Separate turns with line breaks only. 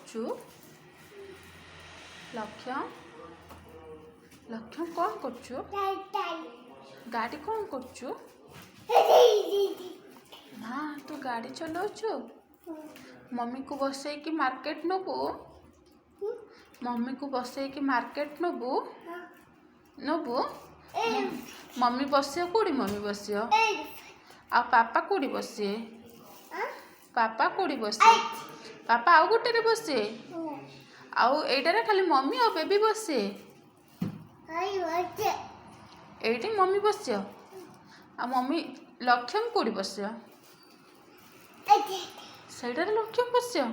କରୁଛୁ? ଲକ୍ଷ୍ୟ ଲକ୍ଷ୍ୟ କ'ଣ କରୁଛୁ? ଗାଡ଼ି କ'ଣ କରୁଛୁ? ନା ତୁ ଗାଡ଼ି ଚଲାଉଛୁ? ମମିକୁ ବସେଇକି ମାର୍କେଟ ନେବୁ? ମମିକୁ ବସେଇକି ମାର୍କେଟ ନେବୁ? ମମି ବସିବ କୋଉଠି? ମମି ବସିବ ଆଉ ପାପା କୋଉଠି ବସିବେ? ପାପା କୋଉଠି ବସିବେ? ପାପା ଆଉ ଗୋଟେରେ ବସିବେ ଆଉ ଏଇଟାରେ ଖାଲି ମମି ଆଉ ବେବି ବସିବେ। ଏଇଠି ମମି ବସିବ ଆଉ ମମି ଲକ୍ଷ୍ୟମ କୋଉଠି ବସିବ? ସେଇଟାରେ ଲକ୍ଷ୍ୟମ ବସିବ।